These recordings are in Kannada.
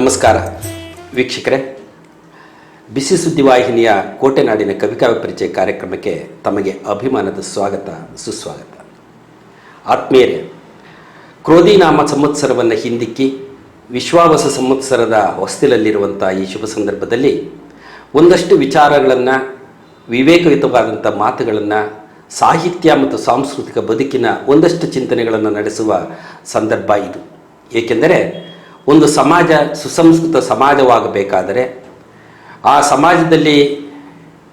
ನಮಸ್ಕಾರ ವೀಕ್ಷಕರೇ, ಬಿಸಿ ಸುದ್ದಿವಾಹಿನಿಯ ಕೋಟೆನಾಡಿನ ಕವಿಕಾವ್ಯ ಪರಿಚಯ ಕಾರ್ಯಕ್ರಮಕ್ಕೆ ತಮಗೆ ಅಭಿಮಾನದ ಸ್ವಾಗತ ಸುಸ್ವಾಗತ. ಆತ್ಮೀಯರೇ, ಕ್ರೋಧಿನಾಮ ಸಂವತ್ಸರವನ್ನು ಹಿಂದಿಕ್ಕಿ ವಿಶ್ವಾವಸ ಸಂವತ್ಸರದ ಹೊಸ್ತಿಲಲ್ಲಿರುವಂಥ ಈ ಶುಭ ಸಂದರ್ಭದಲ್ಲಿ ಒಂದಷ್ಟು ವಿಚಾರಗಳನ್ನು, ವಿವೇಕಯುತವಾದಂಥ ಮಾತುಗಳನ್ನು, ಸಾಹಿತ್ಯ ಮತ್ತು ಸಾಂಸ್ಕೃತಿಕ ಬದುಕಿನ ಒಂದಷ್ಟು ಚಿಂತನೆಗಳನ್ನು ನಡೆಸುವ ಸಂದರ್ಭ ಇದು. ಏಕೆಂದರೆ ಒಂದು ಸಮಾಜ ಸುಸಂಸ್ಕೃತ ಸಮಾಜವಾಗಬೇಕಾದರೆ ಆ ಸಮಾಜದಲ್ಲಿ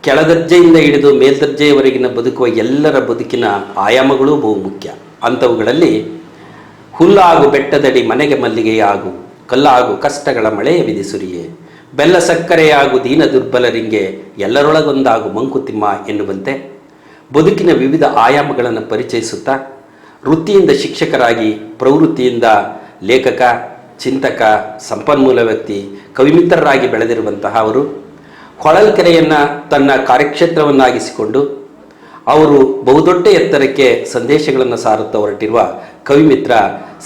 ಕೆಳದರ್ಜೆಯಿಂದ ಹಿಡಿದು ಮೇಲ್ದರ್ಜೆಯವರೆಗಿನ ಬದುಕುವ ಎಲ್ಲರ ಬದುಕಿನ ಆಯಾಮಗಳೂ ಬಹು ಮುಖ್ಯ. ಅಂಥವುಗಳಲ್ಲಿ ಹುಲ್ಲಾಗು ಬೆಟ್ಟದಡಿ ಮನೆಗೆ ಮಲ್ಲಿಗೆಯಾಗು, ಕಲ್ಲಾಗು ಕಷ್ಟಗಳ ಮಳೆಯ ವಿಧಿಸುರಿಯೇ, ಬೆಲ್ಲ ಸಕ್ಕರೆಯಾಗು ದೀನ ದುರ್ಬಲರಿಂಗೆ, ಎಲ್ಲರೊಳಗೊಂದಾಗು ಮಂಕುತಿಮ್ಮ ಎನ್ನುವಂತೆ ಬದುಕಿನ ವಿವಿಧ ಆಯಾಮಗಳನ್ನು ಪರಿಚಯಿಸುತ್ತಾ ವೃತ್ತಿಯಿಂದ ಶಿಕ್ಷಕರಾಗಿ, ಪ್ರವೃತ್ತಿಯಿಂದ ಲೇಖಕ, ಚಿಂತಕ, ಸಂಪನ್ಮೂಲ ವ್ಯಕ್ತಿ, ಕವಿಮಿತ್ರರಾಗಿ ಬೆಳೆದಿರುವಂತಹ ಅವರು ಹೊಳಲ್ಕೆರೆಯನ್ನು ತನ್ನ ಕಾರ್ಯಕ್ಷೇತ್ರವನ್ನಾಗಿಸಿಕೊಂಡು ಅವರು ಬಹುದೊಡ್ಡ ಎತ್ತರಕ್ಕೆ ಸಂದೇಶಗಳನ್ನು ಸಾರುತ್ತಾ ಹೊರಟಿರುವ ಕವಿಮಿತ್ರ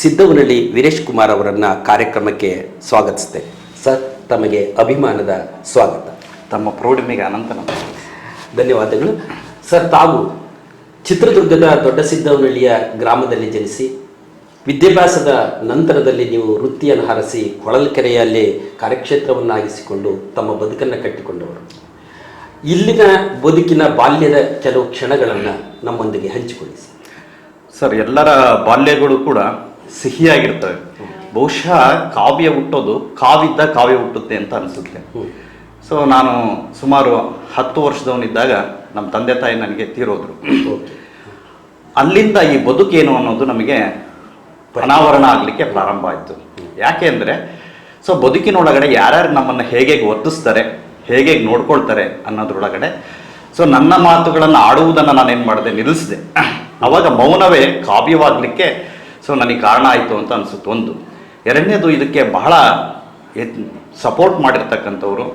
ಸಿದ್ದವನಹಳ್ಳಿ ವೀರೇಶ್ ಕುಮಾರ್ ಅವರನ್ನು ಕಾರ್ಯಕ್ರಮಕ್ಕೆ ಸ್ವಾಗತಿಸ್ತೇನೆ. ಸರ್, ತಮಗೆ ಅಭಿಮಾನದ ಸ್ವಾಗತ. ತಮ್ಮ ಪ್ರೌಢಿಮೆಗೆ ಅನಂತ ಧನ್ಯವಾದಗಳು. ಸರ್, ತಾವು ಚಿತ್ರದುರ್ಗದ ದೊಡ್ಡ ಸಿದ್ದವನಹಳ್ಳಿಯ ಗ್ರಾಮದಲ್ಲಿ ಜನಿಸಿ ವಿದ್ಯಾಭ್ಯಾಸದ ನಂತರದಲ್ಲಿ ನೀವು ವೃತ್ತಿಯನ್ನು ಹರಸಿ ಹೊಳಲ್ಕೆರೆಯಲ್ಲಿ ಕಾರ್ಯಕ್ಷೇತ್ರವನ್ನಾಗಿಸಿಕೊಂಡು ತಮ್ಮ ಬದುಕನ್ನು ಕಟ್ಟಿಕೊಂಡವರು. ಇಲ್ಲಿನ ಬದುಕಿನ ಬಾಲ್ಯದ ಕೆಲವು ಕ್ಷಣಗಳನ್ನು ನಮ್ಮೊಂದಿಗೆ ಹಂಚಿಕೊಳ್ಳಿ ಸರ್. ಎಲ್ಲರ ಬಾಲ್ಯಗಳು ಕೂಡ ಸಿಹಿಯಾಗಿರ್ತವೆ. ಬಹುಶಃ ಕಾವ್ಯ ಹುಟ್ಟೋದು ಕಾವಿದ್ದ ಕಾವ್ಯ ಹುಟ್ಟುತ್ತೆ ಅಂತ ಅನಿಸುತ್ತೆ. ಸೊ ನಾನು ಸುಮಾರು 10 ವರ್ಷದವನಿದ್ದಾಗ ನಮ್ಮ ತಂದೆ ತಾಯಿ ನನಗೆ ತೀರೋದ್ರು. ಅಲ್ಲಿಂದ ಈ ಬದುಕೇನು ಅನ್ನೋದು ನಮಗೆ ಅನಾವರಣ ಆಗಲಿಕ್ಕೆ ಪ್ರಾರಂಭ ಆಯಿತು. ಯಾಕೆ ಅಂದರೆ ಬದುಕಿನೊಳಗಡೆ ಯಾರ್ಯಾರು ನಮ್ಮನ್ನು ಹೇಗೆ ವರ್ತಿಸ್ತಾರೆ, ಹೇಗೆ ನೋಡ್ಕೊಳ್ತಾರೆ ಅನ್ನೋದ್ರೊಳಗಡೆ ನನ್ನ ಮಾತುಗಳನ್ನು ಆಡುವುದನ್ನು ನಾನೇನು ಮಾಡಿದೆ, ನಿಲ್ಲಿಸಿದೆ. ಅವಾಗ ಮೌನವೇ ಕಾವ್ಯವಾಗಲಿಕ್ಕೆ ನನಗೆ ಕಾರಣ ಆಯಿತು ಅಂತ ಅನಿಸುತ್ತೆ. ಒಂದು. ಎರಡನೇದು, ಇದಕ್ಕೆ ಬಹಳ ಸಪೋರ್ಟ್ ಮಾಡಿರ್ತಕ್ಕಂಥವ್ರು,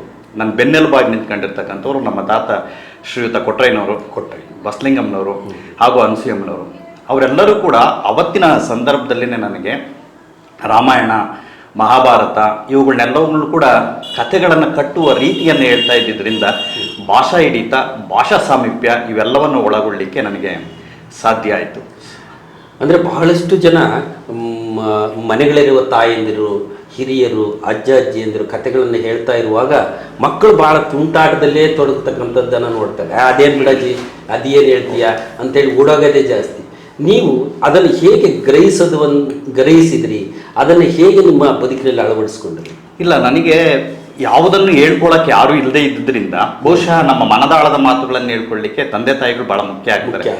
ನನ್ನ ಬೆನ್ನೆಲುಬಾಗಿ ನಿಂತ್ಕೊಂಡಿರ್ತಕ್ಕಂಥವ್ರು ನಮ್ಮ ತಾತ ಶ್ರೀಯುತ ಕೊಟ್ರಯ್ಯನವರು, ಬಸಲಿಂಗಮ್ಮನವರು ಹಾಗೂ ಅನಸೂಯಮ್ಮನವರು. ಅವರೆಲ್ಲರೂ ಕೂಡ ಅವತ್ತಿನ ಸಂದರ್ಭದಲ್ಲೇ ನನಗೆ ರಾಮಾಯಣ, ಮಹಾಭಾರತ ಇವುಗಳನ್ನೆಲ್ಲವನ್ನೂ ಕೂಡ ಕಥೆಗಳನ್ನು ಕಟ್ಟುವ ರೀತಿಯನ್ನು ಹೇಳ್ತಾ ಇದ್ದಿದ್ದರಿಂದ ಭಾಷಾ ಹಿಡಿತ, ಭಾಷಾ ಸಾಮೀಪ್ಯ ಇವೆಲ್ಲವನ್ನು ಒಳಗೊಳ್ಳಲಿಕ್ಕೆ ನನಗೆ ಸಾಧ್ಯ ಆಯಿತು. ಅಂದರೆ ಬಹಳಷ್ಟು ಜನ ಮನೆಗಳಿರುವ ತಾಯಂದಿರು, ಹಿರಿಯರು, ಅಜ್ಜ ಅಜ್ಜಿಯಂದಿರು ಕಥೆಗಳನ್ನು ಹೇಳ್ತಾ ಇರುವಾಗ ಮಕ್ಕಳು ಭಾಳ ತುಂಟಾಟದಲ್ಲೇ ತೊಡಗತಕ್ಕಂಥದ್ದನ್ನು ನೋಡ್ತಾರೆ. ಅದೇನು ಬಿಡಜ್ಜಿ, ಅದೇನು ಹೇಳ್ತೀಯ ಅಂತೇಳಿ ಓಡೋಗೋದೇ ಜಾಸ್ತಿ. ನೀವು ಅದನ್ನು ಹೇಗೆ ಗ್ರಹಿಸಿದ್ರಿ? ಅದನ್ನು ಹೇಗೆ ನಿಮ್ಮ ಬದುಕಿನಲ್ಲಿ ಅಳವಡಿಸ್ಕೊಂಡ್ರಿ? ಇಲ್ಲ, ನನಗೆ ಯಾವುದನ್ನು ಹೇಳ್ಕೊಳಕ್ಕೆ ಯಾರೂ ಇಲ್ಲದೆ ಇದ್ದಿದ್ದರಿಂದ ಬಹುಶಃ ನಮ್ಮ ಮನದಾಳದ ಮಾತುಗಳನ್ನು ಹೇಳ್ಕೊಳ್ಳಿಕ್ಕೆ ತಂದೆ ತಾಯಿಗಳು ಬಹಳ ಮುಖ್ಯ ಆಗ್ತಾರೆ.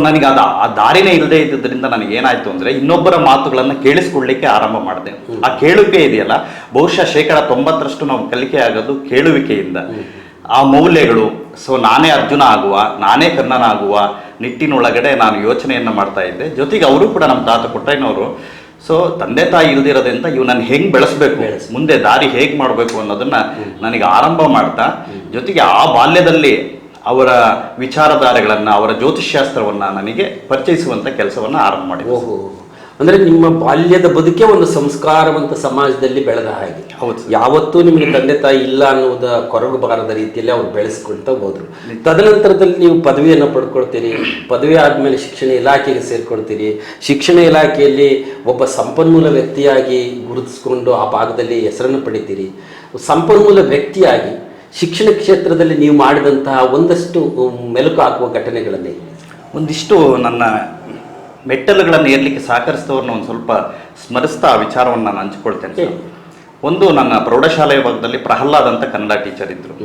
ನನಗೆ ಆ ದಾರಿನೇ ಇಲ್ಲದೆ ಇದ್ದಿದ್ದರಿಂದ ನನಗೇನಾಯ್ತು ಅಂದರೆ ಇನ್ನೊಬ್ಬರ ಮಾತುಗಳನ್ನು ಕೇಳಿಸ್ಕೊಳ್ಳಿಕ್ಕೆ ಆರಂಭ ಮಾಡಿದೆ. ಆ ಕೇಳುವಿಕೆ ಇದೆಯಲ್ಲ, ಬಹುಶಃ 90% ನಾವು ಕಲಿಕೆ ಆಗೋದು ಕೇಳುವಿಕೆಯಿಂದ. ಆ ಮೌಲ್ಯಗಳು, ನಾನೇ ಅರ್ಜುನ ಆಗುವ, ನಾನೇ ಕರ್ಣನ ಆಗುವ ನಿಟ್ಟಿನೊಳಗಡೆ ನಾನು ಯೋಚನೆಯನ್ನು ಮಾಡ್ತಾ ಇದ್ದೆ. ಜೊತೆಗೆ ಅವರು ಕೂಡ ನಮ್ಮ ತಾತ ಕೊಟ್ರಯ್ಯನವರು ತಂದೆ ತಾಯಿ ಇಲ್ದಿರೋದ್ರಿಂದ ಇವನನ್ನು ಹೆಂಗೆ ಬೆಳೆಸ್ಬೇಕು, ಮುಂದೆ ದಾರಿ ಹೇಗೆ ಮಾಡಬೇಕು ಅನ್ನೋದನ್ನ ನನಗೆ ಆರಂಭ ಮಾಡ್ತಾ, ಜೊತೆಗೆ ಆ ಬಾಲ್ಯದಲ್ಲಿ ಅವರ ವಿಚಾರಧಾರೆಗಳನ್ನು, ಅವರ ಜ್ಯೋತಿಷ್ಶಾಸ್ತ್ರವನ್ನು ನನಗೆ ಪರಿಚಯಿಸುವಂಥ ಕೆಲಸವನ್ನು ಆರಂಭ ಮಾಡಿದೆ. ಅಂದರೆ ನಿಮ್ಮ ಬಾಲ್ಯದ ಬದುಕೆ ಒಂದು ಸಂಸ್ಕಾರವಂತ ಸಮಾಜದಲ್ಲಿ ಬೆಳೆದ ಹಾಗೆ. ಹೌದು. ಯಾವತ್ತೂ ನಿಮಗೆ ತಂದೆ ತಾಯಿ ಇಲ್ಲ ಅನ್ನುವುದ ಕೊರಗು ಬಾರದ ರೀತಿಯಲ್ಲಿ ಅವ್ರು ಬೆಳೆಸ್ಕೊಳ್ತಾ ಹೋದ್ರು. ತದನಂತರದಲ್ಲಿ ನೀವು ಪದವಿಯನ್ನು ಪಡ್ಕೊಳ್ತೀರಿ. ಪದವಿ ಆದಮೇಲೆ ಶಿಕ್ಷಣ ಇಲಾಖೆಗೆ ಸೇರ್ಕೊಳ್ತೀರಿ. ಶಿಕ್ಷಣ ಇಲಾಖೆಯಲ್ಲಿ ಒಬ್ಬ ಸಂಪನ್ಮೂಲ ವ್ಯಕ್ತಿಯಾಗಿ ಗುರುತಿಸ್ಕೊಂಡು ಆ ಭಾಗದಲ್ಲಿ ಹೆಸರನ್ನು ಪಡಿತೀರಿ. ಸಂಪನ್ಮೂಲ ವ್ಯಕ್ತಿಯಾಗಿ ಶಿಕ್ಷಣ ಕ್ಷೇತ್ರದಲ್ಲಿ ನೀವು ಮಾಡಿದಂತಹ ಒಂದಷ್ಟು ಮೆಲುಕು ಹಾಕುವ ಘಟನೆಗಳನ್ನೇ ಒಂದಿಷ್ಟು ನನ್ನ ಮೆಟ್ಟಲುಗಳನ್ನು ಏರ್ಲಿಕ್ಕೆ ಸಹಕರಿಸಿದವ್ರನ್ನ ಒಂದು ಸ್ವಲ್ಪ ಸ್ಮರಿಸ್ತಾ ಆ ವಿಚಾರವನ್ನು ನಾನು ಹಂಚಿಕೊಳ್ತೇನೆ. ಒಂದು, ನನ್ನ ಪ್ರೌಢಶಾಲೆಯ ಭಾಗದಲ್ಲಿ ಪ್ರಹ್ಲಾದ್ ಅಂತ ಕನ್ನಡ ಟೀಚರ್ ಇದ್ದರು.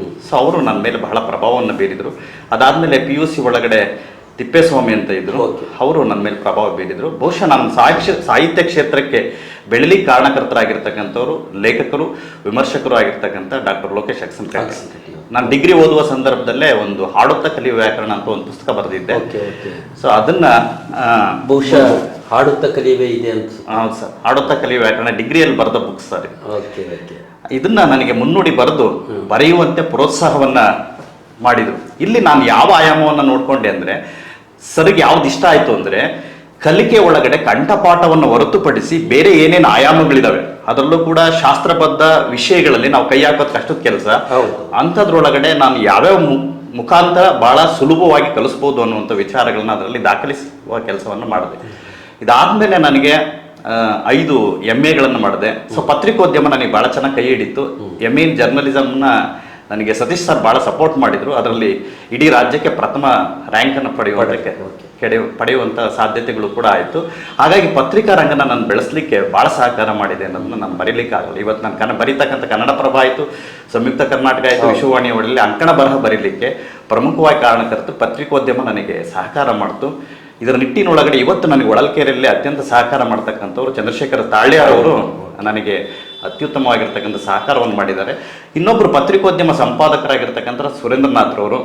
ಅವರು ನನ್ನ ಮೇಲೆ ಬಹಳ ಪ್ರಭಾವವನ್ನು ಬೀರಿದರು. ಅದಾದಮೇಲೆ PUC ಒಳಗಡೆ ತಿಪ್ಪೇಸ್ವಾಮಿ ಅಂತ ಇದ್ದರು, ಅವರು ನನ್ನ ಮೇಲೆ ಪ್ರಭಾವ ಬೀರಿದರು. ಬಹುಶಃ ನಾನು ಸಾಹಿತ್ಯ ಕ್ಷೇತ್ರಕ್ಕೆ ಬೆಳಲಿಕ್ಕೆ ಕಾರಣಕರ್ತರಾಗಿರ್ತಕ್ಕಂಥವ್ರು ಲೇಖಕರು, ವಿಮರ್ಶಕರು ಆಗಿರ್ತಕ್ಕಂಥ ಡಾಕ್ಟರ್ ಲೋಕೇಶ್ ಅಕ್ಸಂಪೇಟೆ. ನಾನು ಡಿಗ್ರಿ ಓದುವ ಸಂದರ್ಭದಲ್ಲೇ ಒಂದು ಹಾಡುತ್ತಾ ಕಲಿಯುವ ವ್ಯಾಕರಣ ಅಂತ ಒಂದು ಪುಸ್ತಕ ಬರೆದಿದ್ದೆ. ಅದನ್ನ ಬಹುಶಃ ಹಾಡುತ್ತಾ ಕಲಿಯುವೆ ಇದೆ ಅಂತ. ಹೌದು ಸರ್, ಹಾಡುತ್ತಾ ಕಲಿಯುವ ವ್ಯಾಕರಣ ಡಿಗ್ರಿಯಲ್ಲಿ ಬರೆದ ಬುಕ್ ಸರ್. ಇದನ್ನ ನನಗೆ ಮುನ್ನುಡಿ ಬರೆದು ಬರೆಯುವಂತೆ ಪ್ರೋತ್ಸಾಹವನ್ನ ಮಾಡಿದರು. ಇಲ್ಲಿ ನಾನು ಯಾವ ಆಯಾಮವನ್ನು ನೋಡ್ಕೊಂಡೆ ಅಂದರೆ, ಸರ್ಗೆ ಯಾವ್ದು ಇಷ್ಟ ಆಯಿತು ಅಂದರೆ, ಕಲಿಕೆ ಒಳಗಡೆ ಕಂಠಪಾಠವನ್ನು ಹೊರತುಪಡಿಸಿ ಬೇರೆ ಏನೇನು ಆಯಾಮಗಳಿದಾವೆ ಅದರಲ್ಲೂ ಕೂಡ ಶಾಸ್ತ್ರಬದ್ಧ ವಿಷಯಗಳಲ್ಲಿ ನಾವು ಕೈ ಹಾಕೋದು ಕಷ್ಟದ ಕೆಲಸ. ಅಂಥದ್ರೊಳಗಡೆ ನಾನು ಯಾವ್ಯಾವ ಮುಖಾಂತರ ಬಹಳ ಸುಲಭವಾಗಿ ಕಲಿಸ್ಬೋದು ಅನ್ನುವಂಥ ವಿಚಾರಗಳನ್ನ ಅದರಲ್ಲಿ ದಾಖಲಿಸುವ ಕೆಲಸವನ್ನು ಮಾಡಿದೆ. ಇದಾದ್ಮೇಲೆ ನನಗೆ 5 MA ಮಾಡಿದೆ. ಸೊ ಪತ್ರಿಕೋದ್ಯಮ ನನಗೆ ಬಹಳ ಚೆನ್ನಾಗಿ ಕೈ ಹಿಡಿತು. MA ಇನ್ ಜರ್ನಲಿಸಮ್ನ ನನಗೆ ಸತೀಶ್ ಸರ್ ಬಹಳ ಸಪೋರ್ಟ್ ಮಾಡಿದ್ರು. ಅದರಲ್ಲಿ ಇಡೀ ರಾಜ್ಯಕ್ಕೆ ಪ್ರಥಮ ರ್ಯಾಂಕನ್ನು ಪಡೆಯುವಂಥ ಸಾಧ್ಯತೆಗಳು ಕೂಡ ಆಯಿತು. ಹಾಗಾಗಿ ಪತ್ರಿಕಾ ರಂಗನ ನಾನು ಬೆಳೆಸಲಿಕ್ಕೆ ಭಾಳ ಸಹಕಾರ ಮಾಡಿದೆ ಅನ್ನೋದನ್ನ ನಾನು ಬರೀಲಿಕ್ಕೆ ಆಗಲ್ಲ. ಇವತ್ತು ನಾನು ಬರೀತಕ್ಕಂಥ ಕನ್ನಡಪ್ರಭ ಆಯಿತು, ಸಂಯುಕ್ತ ಕರ್ನಾಟಕ ಆಯಿತು, ವಿಶ್ವವಾಣಿ ಒಳ್ಳೆ ಅಂಕಣ ಬರಹ ಬರೀಲಿಕ್ಕೆ ಪ್ರಮುಖವಾಗಿ ಕಾರಣಕರ್ತರು ಪತ್ರಿಕೋದ್ಯಮ ನನಗೆ ಸಹಕಾರ ಮಾಡ್ತು. ಇದರ ನಿಟ್ಟಿನೊಳಗಡೆ ಇವತ್ತು ನನಗೆ ಹೊಳಲ್ಕೆರೆಯಲ್ಲಿ ಅತ್ಯಂತ ಸಹಕಾರ ಮಾಡ್ತಕ್ಕಂಥವ್ರು ಚಂದ್ರಶೇಖರ ತಾಳ್ಯಾರ್ ಅವರು ನನಗೆ ಅತ್ಯುತ್ತಮವಾಗಿರ್ತಕ್ಕಂಥ ಸಹಕಾರವನ್ನು ಮಾಡಿದ್ದಾರೆ. ಇನ್ನೊಬ್ಬರು ಪತ್ರಿಕೋದ್ಯಮ ಸಂಪಾದಕರಾಗಿರ್ತಕ್ಕಂಥ ಸುರೇಂದ್ರನಾಥ್ರವರು,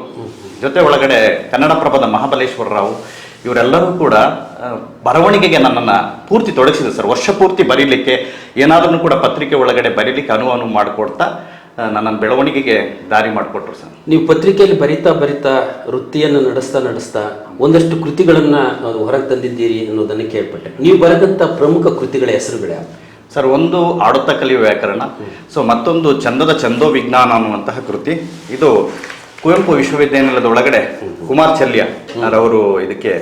ಜೊತೆ ಒಳಗಡೆ ಕನ್ನಡಪ್ರಭದ ಮಹಾಬಲೇಶ್ವರ ರಾವ್, ಇವರೆಲ್ಲರೂ ಕೂಡ ಬರವಣಿಗೆಗೆ ನನ್ನನ್ನು ಪೂರ್ತಿ ತೊಡಗಿಸಿದೆ ಸರ್. ವರ್ಷ ಪೂರ್ತಿ ಬರೀಲಿಕ್ಕೆ ಏನಾದ್ರೂ ಕೂಡ ಪತ್ರಿಕೆ ಒಳಗಡೆ ಬರೀಲಿಕ್ಕೆ ಅನುವು ಮಾಡಿಕೊಡ್ತಾ ನನ್ನ ಬೆಳವಣಿಗೆಗೆ ದಾರಿ ಮಾಡಿಕೊಟ್ರು ಸರ್. ನೀವು ಪತ್ರಿಕೆಯಲ್ಲಿ ಬರಿತಾ ವೃತ್ತಿಯನ್ನು ನಡೆಸ್ತಾ ಒಂದಷ್ಟು ಕೃತಿಗಳನ್ನು ಹೊರಗೆ ತಂದಿದ್ದೀರಿ ಅನ್ನೋದನ್ನು ಕೇಳ್ಪಟ್ಟೆ. ನೀವು ಬರೆದಂಥ ಪ್ರಮುಖ ಕೃತಿಗಳ ಹೆಸರುಗಳ್ಯಾವ ಸರ್? ಒಂದು ಆಡುತ್ತಾ ಕಲಿಯುವ ವ್ಯಾಕರಣ, ಸೊ ಮತ್ತೊಂದು ಚಂದದ ಛಂದೋ ವಿಜ್ಞಾನ ಅನ್ನುವಂತಹ ಕೃತಿ. ಇದು ಕುವೆಂಪು ವಿಶ್ವವಿದ್ಯಾನಿಲಯದ ಒಳಗಡೆ ಕುಮಾರ್ ಚಲ್ಯ ಅವರು ಇದಕ್ಕೆ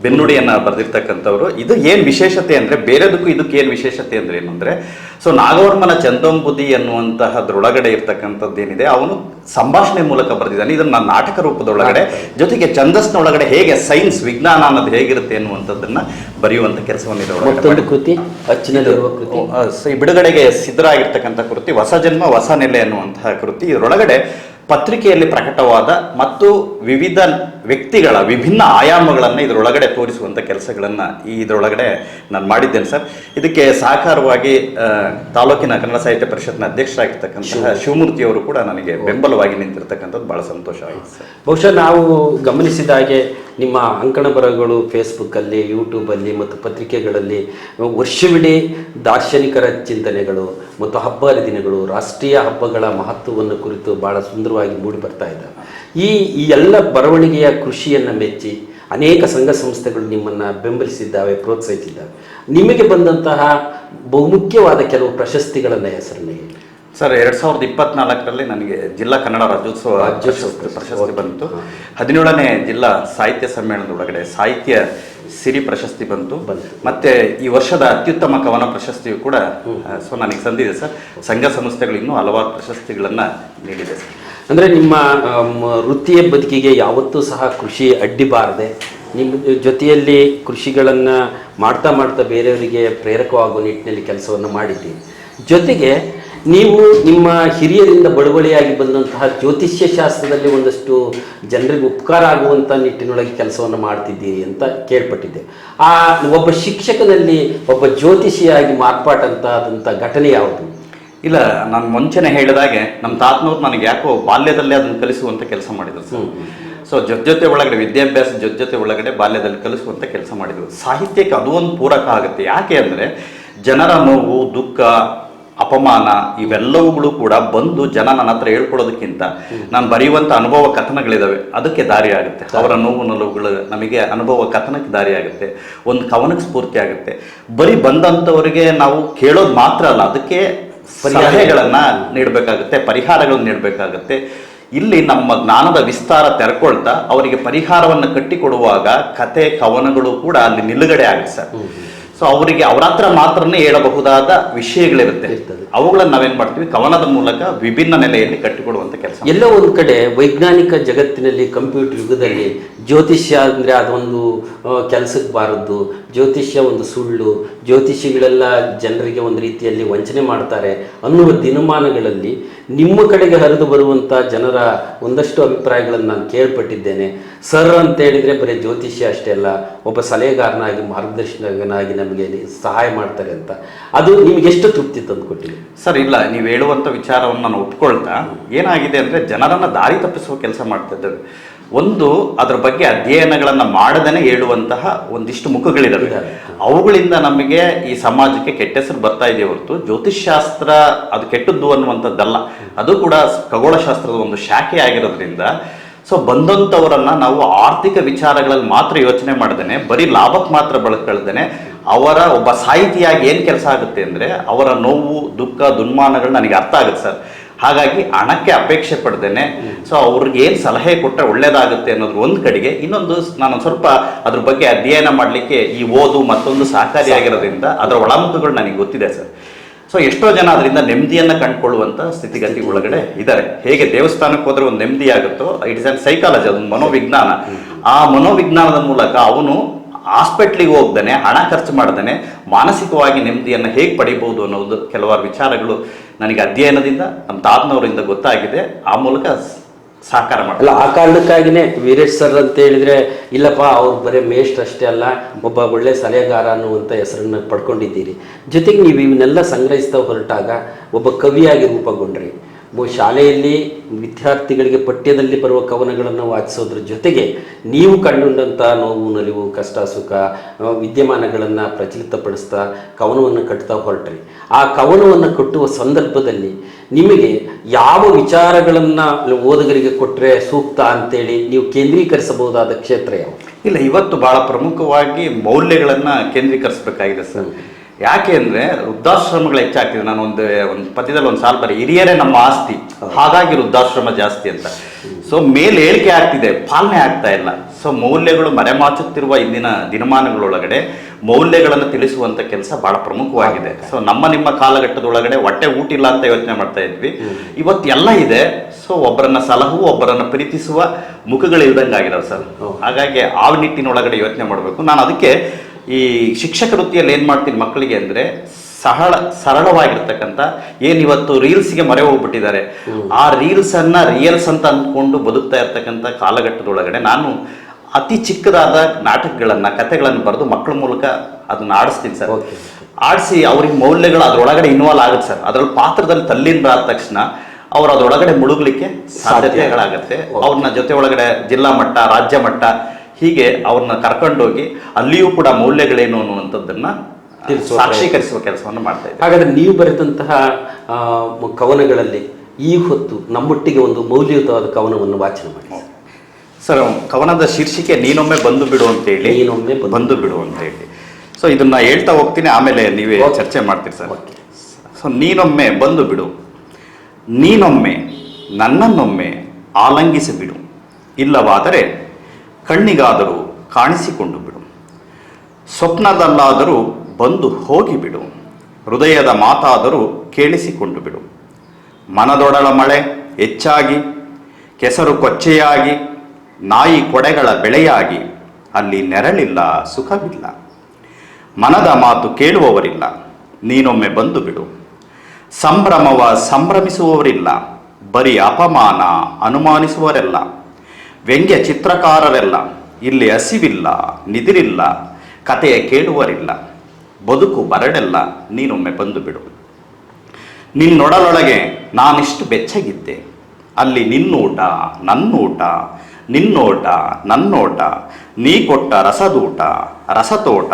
ಬೆನ್ನುಡಿಯನ್ನು ಬರೆದಿರ್ತಕ್ಕಂಥವ್ರು. ಇದು ಏನು ವಿಶೇಷತೆ ಅಂದರೆ, ಬೇರೆದಕ್ಕೂ ಇದಕ್ಕೆ ಏನು ವಿಶೇಷತೆ ಅಂದರೆ ಏನಂದರೆ, ಸೊ ನಾಗವರ್ಮನ ಚಂದೋಂಬುದಿ ಅನ್ನುವಂತಹದ್ರೊಳಗಡೆ ಇರ್ತಕ್ಕಂಥದ್ದು ಏನಿದೆ ಅವನು ಸಂಭಾಷಣೆ ಮೂಲಕ ಬರೆದಿದ್ದಾನೆ. ಇದನ್ನು ನಾನು ನಾಟಕ ರೂಪದೊಳಗಡೆ ಜೊತೆಗೆ ಛಂದಸ್ನೊಳಗಡೆ ಹೇಗೆ ಸೈನ್ಸ್ ವಿಜ್ಞಾನ ಅನ್ನೋದು ಹೇಗಿರುತ್ತೆ ಅನ್ನುವಂಥದ್ದನ್ನ ಬರೆಯುವಂಥ ಕೆಲಸವನ್ನು ಕೃತಿ ಬಿಡುಗಡೆಗೆ ಸಿದ್ಧರಾಗಿರ್ತಕ್ಕಂಥ ಕೃತಿ ಹೊಸ ಜನ್ಮ ಹೊಸ ನೆಲೆ ಅನ್ನುವಂತಹ ಕೃತಿ. ಇದರೊಳಗಡೆ ಪತ್ರಿಕೆಯಲ್ಲಿ ಪ್ರಕಟವಾದ ಮತ್ತು ವಿವಿಧ ವ್ಯಕ್ತಿಗಳ ವಿಭಿನ್ನ ಆಯಾಮಗಳನ್ನು ಇದರೊಳಗಡೆ ತೋರಿಸುವಂಥ ಕೆಲಸಗಳನ್ನು ಇದರೊಳಗಡೆ ನಾನು ಮಾಡಿದ್ದೇನೆ ಸರ್. ಇದಕ್ಕೆ ಸಹಕಾರವಾಗಿ ತಾಲೂಕಿನ ಕನ್ನಡ ಸಾಹಿತ್ಯ ಪರಿಷತ್ನ ಅಧ್ಯಕ್ಷರಾಗಿರ್ತಕ್ಕಂಥ ಶಿವಮೂರ್ತಿಯವರು ಕೂಡ ನನಗೆ ಬೆಂಬಲವಾಗಿ ನಿಂತಿರ್ತಕ್ಕಂಥದ್ದು ಭಾಳ ಸಂತೋಷ ಆಗಿದೆ ಸರ್. ಬಹುಶಃ ನಾವು ಗಮನಿಸಿದ ಹಾಗೆ ನಿಮ್ಮ ಅಂಕಣ ಬರಹಗಳು ಫೇಸ್ಬುಕ್ಕಲ್ಲಿ, ಯೂಟ್ಯೂಬಲ್ಲಿ ಮತ್ತು ಪತ್ರಿಕೆಗಳಲ್ಲಿ ವರ್ಷವಿಡೀ ದಾರ್ಶನಿಕರ ಚಿಂತನೆಗಳು ಮತ್ತು ಹಬ್ಬ ಹರಿದಿನಗಳು, ರಾಷ್ಟ್ರೀಯ ಹಬ್ಬಗಳ ಮಹತ್ವವನ್ನು ಕುರಿತು ಭಾಳ ಸುಂದರವಾಗಿ ಮೂಡಿ ಬರ್ತಾ ಇದ್ದಾವೆ. ಈ ಎಲ್ಲ ಬರವಣಿಗೆಯ ಕೃಷಿಯನ್ನು ಮೆಚ್ಚಿ ಅನೇಕ ಸಂಘ ಸಂಸ್ಥೆಗಳು ನಿಮ್ಮನ್ನು ಬೆಂಬಲಿಸಿದ್ದಾವೆ, ಪ್ರೋತ್ಸಾಹಿಸಿದ್ದಾವೆ. ನಿಮಗೆ ಬಂದಂತಹ ಬಹುಮುಖ್ಯವಾದ ಕೆಲವು ಪ್ರಶಸ್ತಿಗಳನ್ನು ಹೆಸರನ್ನು ಹೇಳಿ ಸರ್. 2024ರಲ್ಲಿ ನನಗೆ ಜಿಲ್ಲಾ ಕನ್ನಡ ರಾಜ್ಯೋತ್ಸವ ಪ್ರಶಸ್ತಿ ಬಂತು. 17ನೇ ಜಿಲ್ಲಾ ಸಾಹಿತ್ಯ ಸಮ್ಮೇಳನದೊಳಗಡೆ ಸಾಹಿತ್ಯ ಸಿರಿ ಪ್ರಶಸ್ತಿ ಬಂತು. ಮತ್ತೆ ಈ ವರ್ಷದ ಅತ್ಯುತ್ತಮ ಕವನ ಪ್ರಶಸ್ತಿಯು ಕೂಡ ಸೊ ನನಗೆ ಸಂದಿದೆ ಸರ್. ಸಂಘ ಸಂಸ್ಥೆಗಳು ಇನ್ನೂ ಹಲವಾರು ಪ್ರಶಸ್ತಿಗಳನ್ನು ನೀಡಿದೆ ಸರ್. ಅಂದರೆ ನಿಮ್ಮ ವೃತ್ತಿಯ ಬದುಕಿಗೆ ಯಾವತ್ತೂ ಸಹ ಕೃಷಿ ಅಡ್ಡಿಬಾರದೆ, ನಿಮ್ಮ ಜೊತೆಯಲ್ಲಿ ಕೃಷಿಗಳನ್ನು ಮಾಡ್ತಾ ಬೇರೆಯವರಿಗೆ ಪ್ರೇರಕವಾಗುವ ನಿಟ್ಟಿನಲ್ಲಿ ಕೆಲಸವನ್ನು ಮಾಡಿದ್ದೀರಿ. ಜೊತೆಗೆ ನೀವು ನಿಮ್ಮ ಹಿರಿಯರಿಂದ ಬಳುವಳಿಯಾಗಿ ಬಂದಂತಹ ಜ್ಯೋತಿಷ್ಯ ಶಾಸ್ತ್ರದಲ್ಲಿ ಒಂದಷ್ಟು ಜನರಿಗೆ ಉಪಕಾರ ಆಗುವಂಥ ನಿಟ್ಟಿನೊಳಗೆ ಕೆಲಸವನ್ನು ಮಾಡ್ತಿದ್ದೀರಿ ಅಂತ ಕೇಳ್ಪಟ್ಟಿದ್ದೆ. ಆ ಒಬ್ಬ ಶಿಕ್ಷಕನಲ್ಲಿ ಒಬ್ಬ ಜ್ಯೋತಿಷಿಯಾಗಿ ಮಾರ್ಪಾಟಂತಾದಂಥ ಘಟನೆ ಯಾವುದು? ಇಲ್ಲ, ನಾನು ಮುಂಚೆನೆ ಹೇಳಿದಾಗೆ ನಮ್ಮ ತಾತನವ್ರು ನನಗೆ ಯಾಕೋ ಬಾಲ್ಯದಲ್ಲೇ ಅದನ್ನು ಕಲಿಸುವಂಥ ಕೆಲಸ ಮಾಡಿದ್ರು ಸರ್. ಸೊ ಜೊತೆ ಒಳಗಡೆ ವಿದ್ಯಾಭ್ಯಾಸ ಜೊತೆ ಒಳಗಡೆ ಬಾಲ್ಯದಲ್ಲಿ ಕಲಿಸುವಂಥ ಕೆಲಸ ಮಾಡಿದ್ರು. ಸಾಹಿತ್ಯಕ್ಕೆ ಅದು ಒಂದು ಪೂರಕ ಆಗುತ್ತೆ. ಯಾಕೆ ಅಂದರೆ ಜನರ ನೋವು, ದುಃಖ, ಅಪಮಾನ ಇವೆಲ್ಲವುಗಳು ಕೂಡ ಬಂದು ಜನ ನನ್ನ ಹತ್ರ ಹೇಳ್ಕೊಡೋದಕ್ಕಿಂತ ನಾನು ಬರೆಯುವಂಥ ಅನುಭವ ಕಥನಗಳಿದಾವೆ, ಅದಕ್ಕೆ ದಾರಿ ಆಗುತ್ತೆ. ಅವರ ನೋವು ನಲುವುಗಳು ನಮಗೆ ಅನುಭವ ಕಥನಕ್ಕೆ ದಾರಿ ಆಗುತ್ತೆ, ಒಂದು ಕವನಕ್ಕೆ ಸ್ಫೂರ್ತಿ ಆಗುತ್ತೆ. ಬರೀ ಬಂದಂಥವರಿಗೆ ನಾವು ಕೇಳೋದು ಮಾತ್ರ ಅಲ್ಲ, ಅದಕ್ಕೆ ಸಲಹೆಗಳನ್ನು ನೀಡಬೇಕಾಗುತ್ತೆ, ಪರಿಹಾರಗಳನ್ನು ನೀಡಬೇಕಾಗುತ್ತೆ. ಇಲ್ಲಿ ನಮ್ಮ ಜ್ಞಾನದ ವಿಸ್ತಾರ ತೆರ್ಕೊಳ್ತಾ ಅವರಿಗೆ ಪರಿಹಾರವನ್ನು ಕಟ್ಟಿಕೊಡುವಾಗ ಕತೆ ಕವನಗಳು ಕೂಡ ಅಲ್ಲಿ ನಿಲುಗಡೆ ಆಗುತ್ತೆ ಸರ್. ಸೊ ಅವರಿಗೆ ಅವರ ಹತ್ರ ಮಾತ್ರನೇ ಹೇಳಬಹುದಾದ ವಿಷಯಗಳಿರುತ್ತೆ, ಅವುಗಳನ್ನು ನಾವೇನ್ ಮಾಡ್ತೀವಿ ಕವನದ ಮೂಲಕ ವಿಭಿನ್ನ ನೆಲೆಯಲ್ಲಿ ಕಟ್ಟಿಕೊಡುವಂತ ಕೆಲಸ. ಎಲ್ಲ ಒಂದು ಕಡೆ ವೈಜ್ಞಾನಿಕ ಜಗತ್ತಿನಲ್ಲಿ, ಕಂಪ್ಯೂಟರ್ ಯುಗದಲ್ಲಿ ಜ್ಯೋತಿಷ್ಯ ಅಂದರೆ ಅದೊಂದು ಕೆಲಸಕ್ಕೆ ಬಾರದ್ದು, ಜ್ಯೋತಿಷ್ಯ ಒಂದು ಸುಳ್ಳು, ಜ್ಯೋತಿಷಿಗಳೆಲ್ಲ ಜನರಿಗೆ ಒಂದು ರೀತಿಯಲ್ಲಿ ವಂಚನೆ ಮಾಡ್ತಾರೆ ಅನ್ನುವ ದಿನಮಾನಗಳಲ್ಲಿ ನಿಮ್ಮ ಕಡೆಗೆ ಹರಿದು ಬರುವಂಥ ಜನರ ಒಂದಷ್ಟು ಅಭಿಪ್ರಾಯಗಳನ್ನು ನಾನು ಕೇಳ್ಪಟ್ಟಿದ್ದೇನೆ. ಸರ್ ಅಂತ ಹೇಳಿದರೆ ಬರೀ ಜ್ಯೋತಿಷ್ಯ ಅಷ್ಟೇ ಅಲ್ಲ, ಒಬ್ಬ ಸಲಹೆಗಾರನಾಗಿ ಮಾರ್ಗದರ್ಶಕನಾಗಿ ನಮಗೆ ಸಹಾಯ ಮಾಡ್ತಾರೆ ಅಂತ. ಅದು ನಿಮಗೆ ಎಷ್ಟು ತೃಪ್ತಿ ತಂದು ಕೊಟ್ಟಿದೆ ಸರ್? ಇಲ್ಲ, ನೀವು ಹೇಳುವಂಥ ವಿಚಾರವನ್ನು ನಾನು ಒಪ್ಕೊಳ್ತಾ ಏನಾಗಿದೆ ಅಂದರೆ ಜನರನ್ನು ದಾರಿ ತಪ್ಪಿಸುವ ಕೆಲಸ ಮಾಡ್ತಾ ಇದ್ದೇವೆ. ಒಂದು ಅದರ ಬಗ್ಗೆ ಅಧ್ಯಯನಗಳನ್ನು ಮಾಡದೇನೆ ಹೇಳುವಂತಹ ಒಂದಿಷ್ಟು ಮುಖಗಳಿದ್ದಾವೆ, ಅವುಗಳಿಂದ ನಮಗೆ ಈ ಸಮಾಜಕ್ಕೆ ಕೆಟ್ಟ ಹೆಸರು ಬರ್ತಾ ಇದೆ ಹೊರತು ಜ್ಯೋತಿಷ್ಶಾಸ್ತ್ರ ಅದು ಕೆಟ್ಟದ್ದು ಅನ್ನುವಂಥದ್ದಲ್ಲ. ಅದು ಕೂಡ ಖಗೋಳಶಾಸ್ತ್ರದ ಒಂದು ಶಾಖೆ ಆಗಿರೋದ್ರಿಂದ ಸೊ ಬಂದಂಥವರನ್ನ ನಾವು ಆರ್ಥಿಕ ವಿಚಾರಗಳಲ್ಲಿ ಮಾತ್ರ ಯೋಚನೆ ಮಾಡ್ದೇನೆ, ಬರೀ ಲಾಭಕ್ಕೆ ಮಾತ್ರ ಬಳಸ್ಕೊಳ್ದೇನೆ, ಅವರ ಒಬ್ಬ ಸಾಹಿತಿಯಾಗಿ ಏನು ಕೆಲಸ ಆಗುತ್ತೆ ಅಂದರೆ ಅವರ ನೋವು ದುಃಖ ದುನ್ಮಾನಗಳು ನನಗೆ ಅರ್ಥ ಆಗುತ್ತೆ ಸರ್. ಹಾಗಾಗಿ ಹಣಕ್ಕೆ ಅಪೇಕ್ಷೆ ಪಡ್ದೇನೆ ಸೊ ಅವ್ರಿಗೆ ಏನು ಸಲಹೆ ಕೊಟ್ಟರೆ ಒಳ್ಳೇದಾಗುತ್ತೆ ಅನ್ನೋದ್ರ ಒಂದು ಕಡೆಗೆ, ಇನ್ನೊಂದು ನಾನು ಸ್ವಲ್ಪ ಅದ್ರ ಬಗ್ಗೆ ಅಧ್ಯಯನ ಮಾಡಲಿಕ್ಕೆ ಈ ಓದು ಮತ್ತೊಂದು ಸಹಕಾರಿಯಾಗಿರೋದ್ರಿಂದ ಅದರ ಒಳಮುಖಗಳು ನನಗೆ ಗೊತ್ತಿದೆ ಸರ್. ಸೊ ಎಷ್ಟೋ ಜನ ಅದರಿಂದ ನೆಮ್ಮದಿಯನ್ನು ಕಂಡುಕೊಳ್ಳುವಂಥ ಸ್ಥಿತಿಗತಿ ಒಳಗಡೆ ಇದ್ದಾರೆ. ಹೇಗೆ ದೇವಸ್ಥಾನಕ್ಕೆ ಹೋದ್ರೆ ಒಂದು ನೆಮ್ಮದಿ ಆಗುತ್ತೋ, ಇಟ್ ಇಸ್ ಅನ್ ಸೈಕಾಲಜಿ, ಅದೊಂದು ಮನೋವಿಜ್ಞಾನ. ಆ ಮನೋವಿಜ್ಞಾನದ ಮೂಲಕ ಅವನು ಹಾಸ್ಪಿಟ್ಲಿಗೆ ಹೋಗ್ದಾನೆ, ಹಣ ಖರ್ಚು ಮಾಡ್ದಾನೆ, ಮಾನಸಿಕವಾಗಿ ನೆಮ್ಮದಿಯನ್ನು ಹೇಗೆ ಪಡಿಬೋದು ಅನ್ನೋದು ಕೆಲವಾರು ವಿಚಾರಗಳು ನನಗೆ ಅಧ್ಯಯನದಿಂದ ನಮ್ಮ ತಾತನವರಿಂದ ಗೊತ್ತಾಗಿದೆ. ಆ ಮೂಲಕ ಸಹಕಾರ ಮಾಡಿ ಅಲ್ಲ, ಆ ಕಾರಣಕ್ಕಾಗಿನೇ ವೀರೇಶ್ ಸರ್ ಅಂತ ಹೇಳಿದ್ರೆ, ಇಲ್ಲಪ್ಪ ಅವ್ರು ಬರೀ ಮೇಷ್ಟ್ರು ಅಷ್ಟೇ ಅಲ್ಲ, ಒಬ್ಬ ಒಳ್ಳೆ ಸಲಹೆಗಾರ ಅನ್ನುವಂಥ ಹೆಸರನ್ನು ಪಡ್ಕೊಂಡಿದ್ದೀರಿ. ಜೊತೆಗೆ ನೀವು ಇವನ್ನೆಲ್ಲ ಸಂಗ್ರಹಿಸ್ತಾ ಹೊರಟಾಗ ಒಬ್ಬ ಕವಿಯಾಗಿ ರೂಪುಗೊಂಡ್ರಿ. ಶಾಲೆಯಲ್ಲಿ ವಿದ್ಯಾರ್ಥಿಗಳಿಗೆ ಪಠ್ಯದಲ್ಲಿ ಬರುವ ಕವನಗಳನ್ನು ವಾಚಿಸೋದ್ರ ಜೊತೆಗೆ ನೀವು ಕಂಡುಕೊಂಡಂಥ ನೋವು ನಲಿವು ಕಷ್ಟ ಸುಖ ವಿದ್ಯಮಾನಗಳನ್ನು ಪ್ರಚಲಿತಪಡಿಸ್ತಾ ಕವನವನ್ನು ಕಟ್ತಾ ಹೊರಟ್ರಿ. ಆ ಕವನವನ್ನು ಕಟ್ಟುವ ಸಂದರ್ಭದಲ್ಲಿ ನಿಮಗೆ ಯಾವ ವಿಚಾರಗಳನ್ನು ಓದುಗರಿಗೆ ಕೊಟ್ಟರೆ ಸೂಕ್ತ ಅಂತೇಳಿ ನೀವು ಕೇಂದ್ರೀಕರಿಸಬಹುದಾದ ಕ್ಷೇತ್ರ ಯಾವ? ಇಲ್ಲ, ಇವತ್ತು ಬಹಳ ಪ್ರಮುಖವಾಗಿ ಮೌಲ್ಯಗಳನ್ನು ಕೇಂದ್ರೀಕರಿಸಬೇಕಾಗಿದೆ ಸರ್. ಯಾಕೆ ಅಂದರೆ ವೃದ್ಧಾಶ್ರಮಗಳು ಹೆಚ್ಚಾಗ್ತಿದೆ. ನಾನು ಒಂದು ಪದ್ಯದಲ್ಲಿ ಒಂದು ಸಾಲು ಬರೀ, ಹಿರಿಯರೇ ನಮ್ಮ ಆಸ್ತಿ, ಹಾಗಾಗಿ ವೃದ್ಧಾಶ್ರಮ ಜಾಸ್ತಿ ಅಂತ. ಸೊ ಮೇಲೆ ಹೇಳಿಕೆ ಆಗ್ತಿದೆ, ಪಾಲನೆ ಆಗ್ತಾ ಇಲ್ಲ. ಸೊ ಮೌಲ್ಯಗಳು ಮರೆಮಾಚುತ್ತಿರುವ ಇಂದಿನ ದಿನಮಾನಗಳೊಳಗಡೆ ಮೌಲ್ಯಗಳನ್ನು ತಿಳಿಸುವಂಥ ಕೆಲಸ ಬಹಳ ಪ್ರಮುಖವಾಗಿದೆ. ಸೊ ನಿಮ್ಮ ಕಾಲಘಟ್ಟದೊಳಗಡೆ ಹೊಟ್ಟೆ ಊಟಿಲ್ಲ ಅಂತ ಯೋಚನೆ ಮಾಡ್ತಾ ಇದ್ವಿ. ಇವತ್ತು ಎಲ್ಲ ಇದೆ. ಸೊ ಒಬ್ಬರನ್ನ ಸಲಹುವ, ಒಬ್ಬರನ್ನ ಪ್ರೀತಿಸುವ ಮುಖಗಳು ಇಲ್ದಂಗೆ ಆಗಿದಾವೆ ಸರ್. ಹಾಗಾಗಿ ಆ ನಿಟ್ಟಿನೊಳಗಡೆ ಯೋಚನೆ ಮಾಡಬೇಕು. ನಾನು ಅದಕ್ಕೆ ಈ ಶಿಕ್ಷಕ ವೃತ್ತಿಯಲ್ಲಿ ಏನು ಮಾಡ್ತೀನಿ ಮಕ್ಕಳಿಗೆ ಅಂದರೆ, ಸರಳವಾಗಿರ್ತಕ್ಕಂಥ ಏನಿವತ್ತು ರೀಲ್ಸ್ಗೆ ಮೊರೆ ಹೋಗ್ಬಿಟ್ಟಿದ್ದಾರೆ, ಆ ರೀಲ್ಸನ್ನು ರಿಯಲ್ಸ್ ಅಂತ ಅಂದ್ಕೊಂಡು ಬದುಕ್ತಾ ಇರ್ತಕ್ಕಂಥ ಕಾಲಘಟ್ಟದೊಳಗಡೆ ನಾನು ಅತಿ ಚಿಕ್ಕದಾದ ನಾಟಕಗಳನ್ನು ಕಥೆಗಳನ್ನು ಬರೆದು ಮಕ್ಕಳ ಮೂಲಕ ಅದನ್ನು ಆಡಿಸ್ತೀನಿ ಸರ್. ಆಡಿಸಿ ಅವ್ರಿಗೆ ಮೌಲ್ಯಗಳು ಅದರೊಳಗಡೆ ಇನ್ವಾಲ್ವ್ ಆಗುತ್ತೆ ಸರ್. ಅದರಲ್ಲಿ ಪಾತ್ರದಲ್ಲಿ ತಲ್ಲೀನರಾದ ತಕ್ಷಣ ಅವ್ರು ಅದರೊಳಗಡೆ ಮುಳುಗಲಿಕ್ಕೆ ಸಾಧ್ಯತೆಗಳಾಗತ್ತೆ. ಅವ್ರನ್ನ ಜೊತೆ ಒಳಗಡೆ ಜಿಲ್ಲಾ ಮಟ್ಟ, ರಾಜ್ಯ ಮಟ್ಟ, ಹೀಗೆ ಅವ್ರನ್ನ ಕರ್ಕೊಂಡೋಗಿ ಅಲ್ಲಿಯೂ ಕೂಡ ಮೌಲ್ಯಗಳೇನು ಅನ್ನುವಂಥದ್ದನ್ನ ಸಾಕ್ಷೀಕರಿಸುವ ಕೆಲಸವನ್ನು ಮಾಡ್ತಾ ಇದ್ದಾರೆ. ಹಾಗಾದ್ರೆ ನೀವು ಬರೆದಂತಹ ಕವನಗಳಲ್ಲಿ ಈ ಹೊತ್ತು ನಮ್ಮೊಟ್ಟಿಗೆ ಒಂದು ಮೌಲ್ಯಯುತವಾದ ಕವನವನ್ನು ವಾಚನ ಮಾಡಿ ಸರ್. ಕವನದ ಶೀರ್ಷಿಕೆ ನೀನೊಮ್ಮೆ ಬಂದು ಬಿಡು ಅಂತೇಳಿ. ನೀನೊಮ್ಮೆ ಬಂದು ಬಿಡು ಅಂತ ಹೇಳಿ. ಸೊ ಇದನ್ನ ಹೇಳ್ತಾ ಹೋಗ್ತೀನಿ, ಆಮೇಲೆ ನೀವೇ ಚರ್ಚೆ ಮಾಡ್ತೀರಿ ಸರ್. ಸೊ ನೀನೊಮ್ಮೆ ಬಂದು ಬಿಡು, ನೀನೊಮ್ಮೆ ನನ್ನನ್ನೊಮ್ಮೆ ಆಲಂಗಿಸಿ ಬಿಡು, ಇಲ್ಲವಾದರೆ ಕಣ್ಣಿಗಾದರೂ ಕಾಣಿಸಿಕೊಂಡು ಬಿಡು, ಸ್ವಪ್ನದಲ್ಲಾದರೂ ಬಂದು ಹೋಗಿಬಿಡು, ಹೃದಯದ ಮಾತಾದರೂ ಕೇಳಿಸಿಕೊಂಡು ಬಿಡು. ಮನದೊಡಲ ಮಳೆ ಹೆಚ್ಚಾಗಿ, ಕೆಸರು ಕೊಚ್ಚೆಯಾಗಿ, ನಾಯಿ ಕೊಡೆಗಳ ಬೆಳೆಯಾಗಿ, ಅಲ್ಲಿ ನೆರಳಿಲ್ಲ ಸುಖವಿಲ್ಲ, ಮನದ ಮಾತು ಕೇಳುವವರಿಲ್ಲ, ನೀನೊಮ್ಮೆ ಬಂದು ಬಿಡು. ಸಂಭ್ರಮವ ಸಂಭ್ರಮಿಸುವವರಿಲ್ಲ, ಬರೀ ಅಪಮಾನ ಅನುಮಾನಿಸುವರೆಲ್ಲ, ವ್ಯಂಗ್ಯ ಚಿತ್ರಕಾರರೆಲ್ಲ, ಇಲ್ಲಿ ಹಸಿವಿಲ್ಲ ನಿದಿರಿಲ್ಲ, ಕಥೆಯ ಕೇಳುವರಿಲ್ಲ, ಬದುಕು ಬರಡೆಲ್ಲ, ನೀನೊಮ್ಮೆ ಬಂದು ಬಿಡು. ನಿನ್ನೊಡಲೊಳಗೆ ನಾನಿಷ್ಟು ಬೆಚ್ಚಗಿದ್ದೆ, ಅಲ್ಲಿ ನಿನ್ನೂಟ ನನ್ನೂಟ, ನಿನ್ನೋಟ ನನ್ನೋಟ, ನೀ ಕೊಟ್ಟ ರಸದೂಟ ರಸತೋಟ,